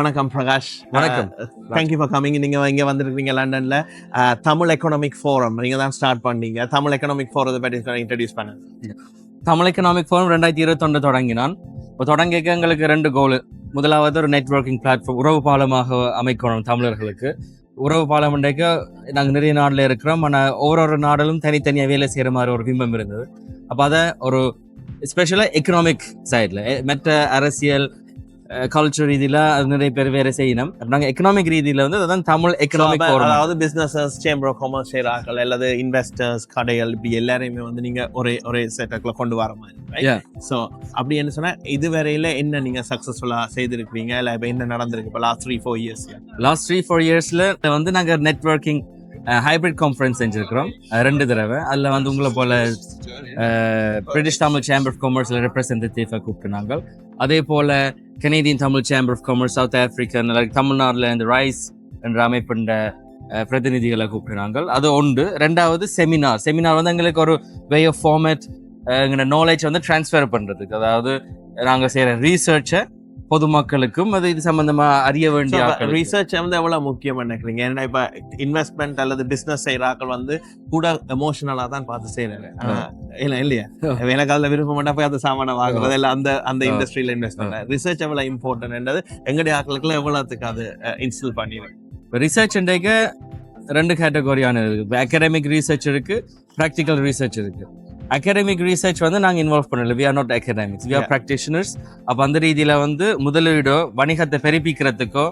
வணக்கம் பிரகாஷ். வணக்கம். Thank you for coming. நீங்கள் இங்கே வந்திருக்கீங்க லண்டனில் தமிழ் எக்கனாமிக் ஃபோரம் நீங்கள் தான் ஸ்டார்ட் பண்ணீங்க. தமிழ் எக்கனாமிக் ஃபோரத்தை பற்றி இன்ட்ரடியூஸ் பண்ணுங்க. தமிழ் எக்கனாமிக் ஃபோரம் 2021 தொடங்கினான். இப்போ தொடங்கிக்க எங்களுக்கு 2 கோல். முதலாவது ஒரு நெட்வொர்க்கிங் பிளாட்ஃபார்ம், உறவு பாலமாக அமைக்கணும் தமிழர்களுக்கு. உறவு பாலம் இன்றைக்கு நாங்கள் நிறைய நாட்டில் இருக்கிறோம். ஆனால் ஒவ்வொரு நாடுகளும் தனித்தனியாக வேலை செய்கிற மாதிரி ஒரு பிம்பம் இருந்தது. அப்போ அதை ஒரு ஸ்பெஷலாக எக்கனாமிக் சைடில் மற்ற அரசியல் கல்ச்சர் ரீதியில் அது நிறைய பேர் வேறு செய்யணும். நாங்கள் எக்கனாமிக் ரீதியில் வந்து அதான் தமிழ் எக்கனாமிக் ஃபோரம். அதாவது பிஸ்னஸஸ், சேம்பர் ஆஃப் காமர்ஸ் செய்கிறார்கள் அல்லது இன்வெஸ்டர்ஸ், கடைகள், இப்படி எல்லாரையுமே வந்து நீங்கள் ஒரே செட்டப்பில் கொண்டு வர மாதிரி. ஸோ அப்படி என்ன சொன்னால் இதுவரையில் என்ன நீங்கள் சக்ஸஸ்ஃபுல்லாக செய்திருக்கிறீங்க, இல்லை இப்போ என்ன நடந்திருக்கு இப்போ லாஸ்ட் 3-4 இயர்ஸ்? லாஸ்ட் 3-4 இயர்ஸில் வந்து நாங்கள் நெட்வொர்க்கிங் ஹைப்ரிட் கான்ஃபரன்ஸ் செஞ்சுருக்கிறோம் 2 தடவை. அதில் வந்து உங்களை போல் பிரிட்டிஷ் தமிழ் சேம்பர் ஆஃப் காமர்ஸில் ரெப்ரசன்டேட்டிவாக கூப்பிட்டு நாங்கள். அதே போல் Canadian Tamil chamber of commerce, south African, தமிழ்நாட்டில் இந்த ரைஸ் என்ற அமைப்பின்ற பிரதிநிதிகளை கூப்பிட்டு அது ஒன்று. 2வது செமினார் வந்து எங்களுக்கு ஒரு வே ஆஃப் ஃபார்மேட், எங்களோட நாலேஜ் வந்து ட்ரான்ஸ்ஃபர் பண்ணுறதுக்கு. அதாவது நாங்கள் செய்கிற ரீசர்ச்சை பொதுமக்களுக்கும் அது இது சம்பந்தமா அறிய வேண்டிய ரிசர்ச் வந்து எவ்வளவு முக்கியம் நினைக்கிறீங்க? ஏன்னா இப்ப இன்வெஸ்ட்மெண்ட் அல்லது பிசினஸ் செய்யறாக்கள் வந்து கூட எமோஷனலா தான் பார்த்து செய்யறாங்க இல்லையா? எனக்கு அதுல விருப்பம் போய் அந்த சாமான வாங்குறது இல்லை, அந்த இண்டஸ்ட்ரியில இன்வெஸ்ட் பண்ற ரிசர்ச் எவ்வளவு இம்பார்ட்டன்ட், எங்களுடைய ஆக்களுக்குள்ள எவ்வளவுக்கு அது இன்ஸ்டால் பண்ணிடுறேன். ரிசர்ச் இன்றைக்கு 2 கேட்டகரியான இருக்கு. அகாடமிக் ரிசர்ச் இருக்கு, ப்ராக்டிக்கல் ரிசர்ச் இருக்கு. அகாடமிக் ரிசர்ச் வந்து நாங்கள் இன்வால்வ் பண்ணல. We are not academics, we are practitioners. அப்போ அந்த ரீதியில் வந்து முதலீடோ வணிகத்தை பெருப்பிக்கிறதுக்கோ,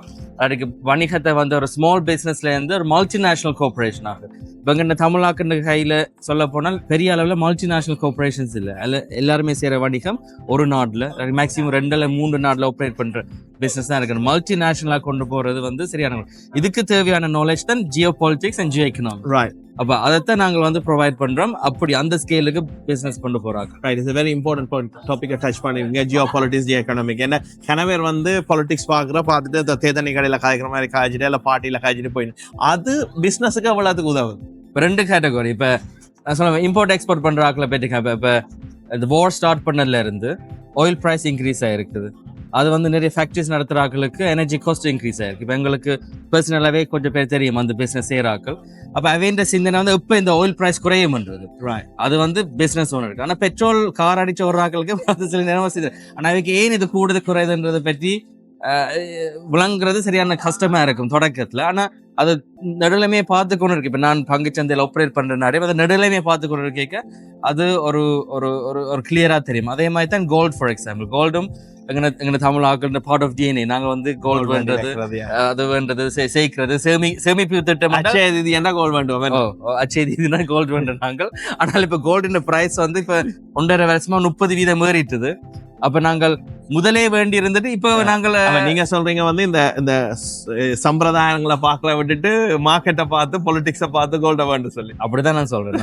அதுக்கு வணிகத்தை வந்து ஒரு ஸ்மால் பிஸ்னஸ்லேருந்து ஒரு மல்டிநேஷ்னல் கார்பரேஷன் ஆகுது. இப்போ இங்கே தமிழ்நாட்டு கையில் சொல்ல போனால் பெரிய அளவில் மல்டிநேஷ்னல் கார்பரேஷன்ஸ் இல்லை. அதில் எல்லாருமே செய்கிற வணிகம் ஒரு நாட்டில் மேக்ஸிமம் 2-3 நாட்டில் ஆப்ரேட் பண்ணுற பிஸ்னஸ் தான் இருக்குது. மல்டிநேஷ்னலாக கொண்டு போகிறது வந்து சரியான. இதுக்கு தேவையான நாலேஜ் தான் Jio politics and Jio economic. Right. அப்போ அதைத்தான் நாங்கள் வந்து ப்ரொவைட் பண்ணுறோம். அப்படி அந்த ஸ்கேலுக்கு பிஸ்னஸ் கொண்டு போகிறாங்க. ரைட். இட்ஸ் வெரி இம்பார்ட்டன்ட் டாபிக்கை டச் பண்ணிருக்கீங்க. Geopolitics, geoeconomic. ஏன்னா கணவர் வந்து பாலிட்டிக்ஸ் பார்த்துட்டு தேர்தல் கடையில் காய்க்கிற மாதிரி காய்ச்சிட்டு இல்லை பார்ட்டியில் காய்ச்சிட்டு போயிடும். அது பிஸ்னஸுக்கு அவ்வளோத்துக்கு உதவுது. இப்போ 2 கேட்டகரி. இப்போ நான் சொல்லுவேன், இம்போர்ட் எக்ஸ்போர்ட் பண்ணுற ஆக்களை பற்றி. இப்போ இந்த வார் ஸ்டார்ட் பண்ணதுல இருந்து ஆயில் ப்ரைஸ் இன்க்ரீஸ் ஆகிருக்குது. அது வந்து நிறைய ஃபேக்ட்ரிஸ் நடத்துகிற ஆக்களுக்கு எனர்ஜி காஸ்ட் இன்க்ரீஸ் ஆகிருக்கு. இப்போ எங்களுக்கு பர்சனலாகவே கொஞ்சம் பேர் தெரியும் அந்த பிஸ்னஸ் செய்கிற ஆக்கள். அப்போ அவேண்ட சிந்தனை வந்து இப்போ இந்த ஆயில் ப்ரைஸ் குறையும்ன்றது. அது வந்து பிஸ்னஸ் ஒன்று இருக்குது. ஆனால் பெட்ரோல் கார் அடித்த ஒரு ஆக்களுக்கு அது சில நேரம் செய்யுது. ஆனால் அதுக்கு ஏன் இது கூடுதல் குறையுதுன்றதை பற்றி விளங்குறது சரியான கஷ்டமாக இருக்கும் தொடக்கத்தில். ஆனால் அது நடுநிலைமையை பார்த்து கொண்டு இருக்கு. இப்போ நான் பங்குச்சந்தையில் ஆப்ரேட் பண்ணுறனாலே அதை நடுநிலைமையை பார்த்து கொண்டு இருக்க அது ஒரு ஒரு கிளியராக தெரியும். அதே மாதிரி தான் கோல்டு. ஃபார் எக்ஸாம்பிள், கோல்டும் எங்க தமிழ் ஆக்கள் பார்ட் ஆஃப் டிஎன்ஏ. நாங்கள் வந்து கோல்டு வேண்டது, அது வேண்டது, சேர்க்கிறது, சேமிப்பு திட்டம். அச்சய தீதி என்ன கோல்டு வேண்டுவோம்? அச்சய தீதினா கோல்டு வேண்டோம் நாங்கள். ஆனால் இப்போ கோல்டு பிரைஸ் வந்து இப்போ 1.5 வருஷமா 30% ஏறிட்டுது. அப்ப நாங்கள் முதலே வேண்டி இருந்துட்டு இப்போ நாங்கள் நீங்க சொல்றீங்க வந்து இந்த சம்பிரதாயங்களை பார்க்கல விட்டுட்டு மார்க்கெட்டை பார்த்து பொலிட்டிக்ஸை பார்த்து கோல்டை வேண்டு சொல்லி. அப்படிதான் நான் சொல்றேன்.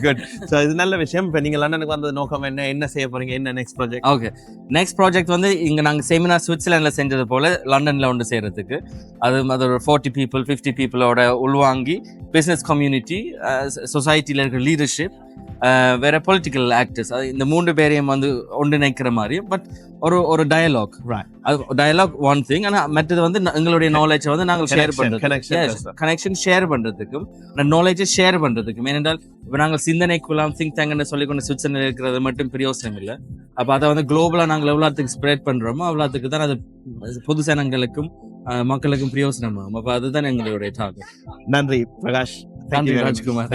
குட். ஸோ இது நல்ல விஷயம். இப்போ நீங்க லண்டனுக்கு வந்த நோக்கம் என்ன செய்ய போறீங்க? என்ன next project? Okay, next project வந்து இங்க நாங்கள் செமினார் சுவிட்சர்லாண்டில் செஞ்சது போல லண்டன்ல ஒன்று செய்யறதுக்கு. அது ஒரு 40 people 50 peopleோட உள்வாங்கி பிசினஸ் கம்யூனிட்டி, சொசைட்டியில் இருக்கிற லீடர்ஷிப், வேற பொலிட்டிக்கல் ஆக்டர்ஸ், இந்த 3 பேரையும் வந்து ஒன்றிணைக்கிற மாதிரி. பட் ஒரு டயலாக். Dialogue one thing. ஆனால் மற்றது வந்து எங்களுடைய நாலேஜை வந்து நாங்கள் ஷேர் பண்ணுறது, கனெக்ஷன் ஷேர் பண்ணுறதுக்கும் நாலேஜை ஷேர் பண்ணுறதுக்கும். ஏனென்றால் இப்போ நாங்கள் சிந்தனைக்குலாம் திங்க் டேங்க்னு சொல்லிக்கொண்டு சுவிட்சர்லாண்டில் இருக்கிறது மட்டும் பிரயோசனம் இல்லை. அப்போ அதை வந்து குளோபலாக நாங்கள் எவ்வளோத்துக்கு ஸ்ப்ரெட் பண்ணுறோமோ அவ்வளோத்துக்கு தான் அது பொது ஜனங்களுக்கும் மக்களுக்கும் பிரயோசனமாகும். அப்போ அதுதான் எங்களுடைய டார்கெட். நன்றி பிரகாஷ். நன்றி ராஜ்குமார்.